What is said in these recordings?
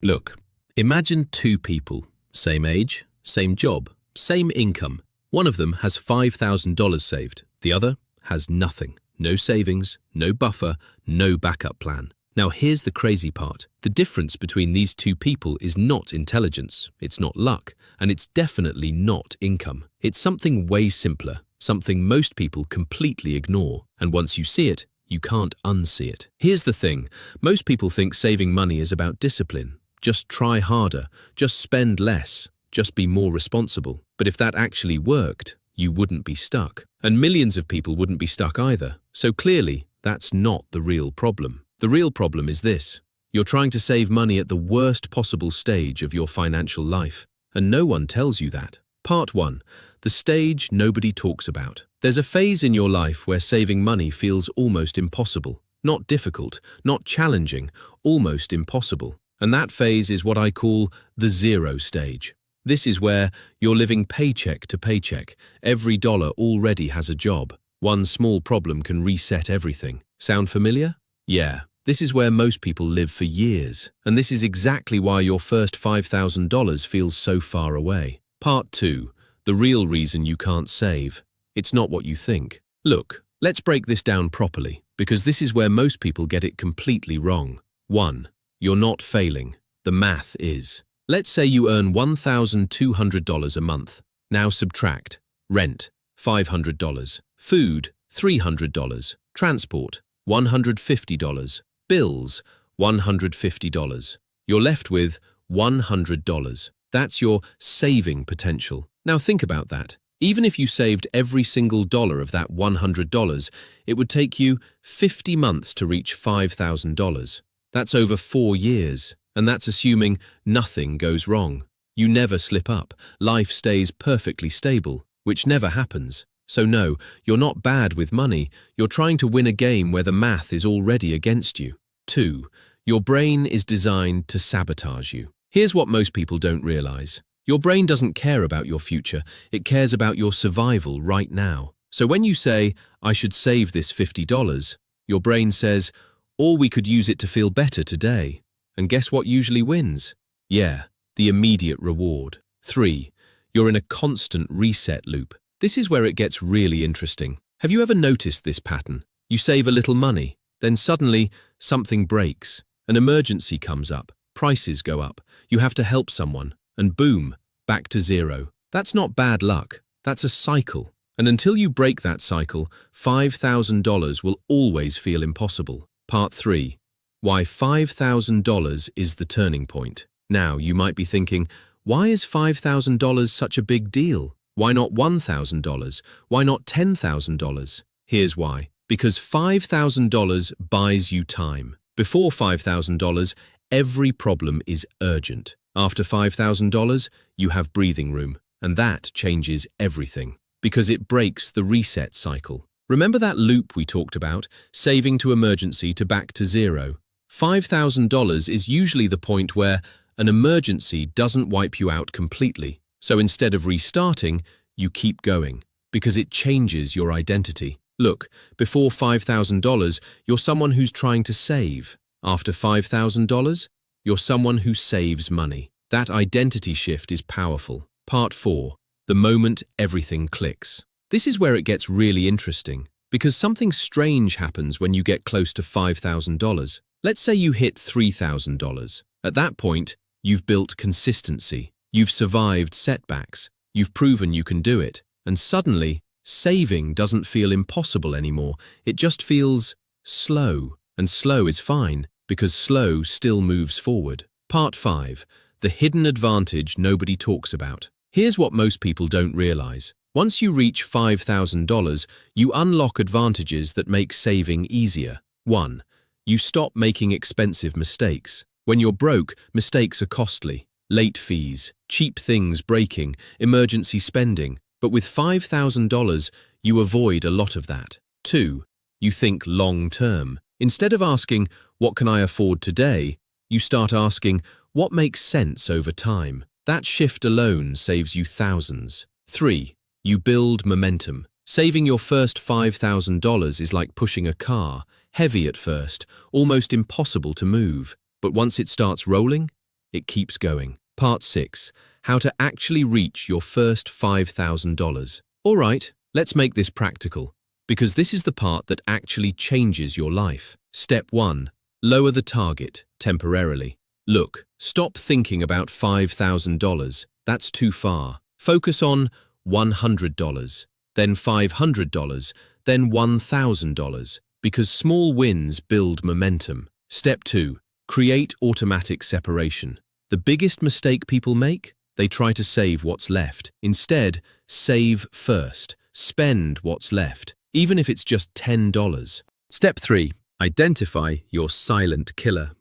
Look, imagine two people, same age, same job, same income. One of them has $5,000 saved, the other has nothing. No savings, no buffer, no backup plan. Now here's the crazy part. The difference between these two people is not intelligence, it's not luck, and it's definitely not income. It's something way simpler, something most people completely ignore, and once you see it, you can't unsee it. Here's the thing, most people think saving money is about discipline. Just try harder, just spend less, just be more responsible. But if that actually worked, you wouldn't be stuck. And millions of people wouldn't be stuck either. So clearly, that's not the real problem. The real problem is this. You're trying to save money at the worst possible stage of your financial life. And no one tells you that. Part 1. The stage nobody talks about. There's a phase in your life where saving money feels almost impossible. Not difficult, not challenging, almost impossible. And that phase is what I call the zero stage. This is where you're living paycheck to paycheck. Every dollar already has a job. One small problem can reset everything. Sound familiar? Yeah. This is where most people live for years. And this is exactly why your first $5,000 feels so far away. Part 2. The real reason you can't save. It's not what you think. Look, let's break this down properly, because this is where most people get it completely wrong. 1. You're not failing. The math is. Let's say you earn $1,200 a month. Now subtract. Rent, $500. Food, $300. Transport, $150. Bills, $150. You're left with $100. That's your saving potential. Now think about that. Even if you saved every single dollar of that $100, it would take you 50 months to reach $5,000. That's over 4 years, and that's assuming nothing goes wrong. You never slip up. Life stays perfectly stable, which never happens. So no, you're not bad with money. You're trying to win a game where the math is already against you. 2. Your brain is designed to sabotage you. Here's what most people don't realize. Your brain doesn't care about your future. It cares about your survival right now. So when you say, I should save this $50, your brain says, or we could use it to feel better today. And guess what usually wins? Yeah, the immediate reward. 3. You're in a constant reset loop. This is where it gets really interesting. Have you ever noticed this pattern? You save a little money, then suddenly something breaks. An emergency comes up, prices go up, you have to help someone, and boom, back to zero. That's not bad luck, that's a cycle. And until you break that cycle, $5,000 will always feel impossible. Part 3. Why $5,000 is the turning point. Now, you might be thinking, why is $5,000 such a big deal? Why not $1,000? Why not $10,000? Here's why. Because $5,000 buys you time. Before $5,000, every problem is urgent. After $5,000, you have breathing room, and that changes everything, because it breaks the reset cycle. Remember that loop we talked about, saving to emergency to back to zero? $5,000 is usually the point where an emergency doesn't wipe you out completely. So instead of restarting, you keep going, because it changes your identity. Look, before $5,000, you're someone who's trying to save. After $5,000, you're someone who saves money. That identity shift is powerful. Part 4. The moment everything clicks. This is where it gets really interesting, because something strange happens when you get close to $5,000. Let's say you hit $3,000. At that point, you've built consistency. You've survived setbacks. You've proven you can do it. And suddenly, saving doesn't feel impossible anymore. It just feels slow. And slow is fine, because slow still moves forward. Part 5. The hidden advantage nobody talks about. Here's what most people don't realize. Once you reach $5,000, you unlock advantages that make saving easier. 1. You stop making expensive mistakes. When you're broke, mistakes are costly. Late fees, cheap things breaking, emergency spending. But with $5,000, you avoid a lot of that. 2. You think long-term. Instead of asking, what can I afford today? You start asking, what makes sense over time? That shift alone saves you thousands. 3. You build momentum. Saving your first $5,000 is like pushing a car, heavy at first, almost impossible to move. But once it starts rolling, it keeps going. Part 6. How to actually reach your first $5,000. All right, let's make this practical, because this is the part that actually changes your life. Step 1. Lower the target temporarily. Look, stop thinking about $5,000. That's too far. Focus on $100, then $500, then $1,000, because small wins build momentum. Step 2. Create automatic separation. The biggest mistake people make? They try to save what's left. Instead, save first. Spend what's left, even if it's just $10. Step 3. Identify your silent killer.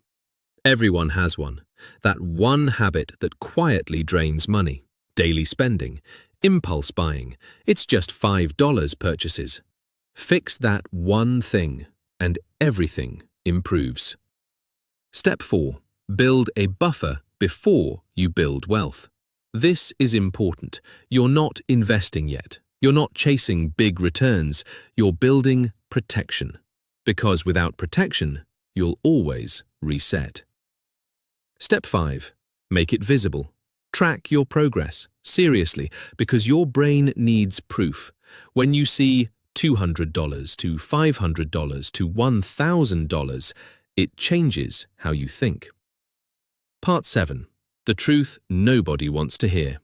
Everyone has one. That one habit that quietly drains money. Daily spending, impulse buying. It's just $5 purchases. Fix that one thing, and everything improves. Step 4. Build a buffer before you build wealth. This is important. You're not investing yet. You're not chasing big returns. You're building protection. Because without protection, you'll always reset. Step 5. Make it visible. Track your progress, seriously, because your brain needs proof. When you see $200 to $500 to $1,000, it changes how you think. Part 7. The truth nobody wants to hear.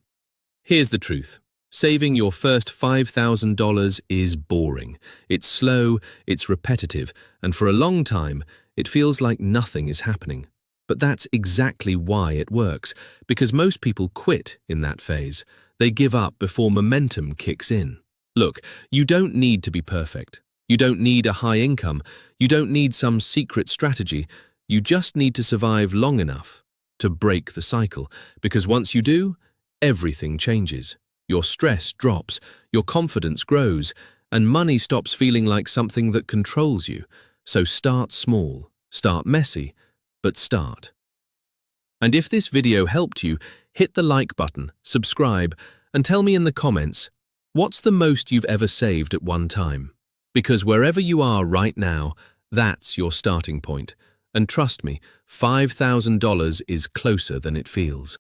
Here's the truth. Saving your first $5,000 is boring. It's slow, it's repetitive, and for a long time, it feels like nothing is happening. But that's exactly why it works, because most people quit in that phase. They give up before momentum kicks in. Look, you don't need to be perfect. You don't need a high income. You don't need some secret strategy. You just need to survive long enough to break the cycle, because once you do, everything changes. Your stress drops, your confidence grows, and money stops feeling like something that controls you. So start small, start messy, but start. And if this video helped you, hit the like button, subscribe, and tell me in the comments, what's the most you've ever saved at one time? Because wherever you are right now, that's your starting point. And trust me, $5,000 is closer than it feels.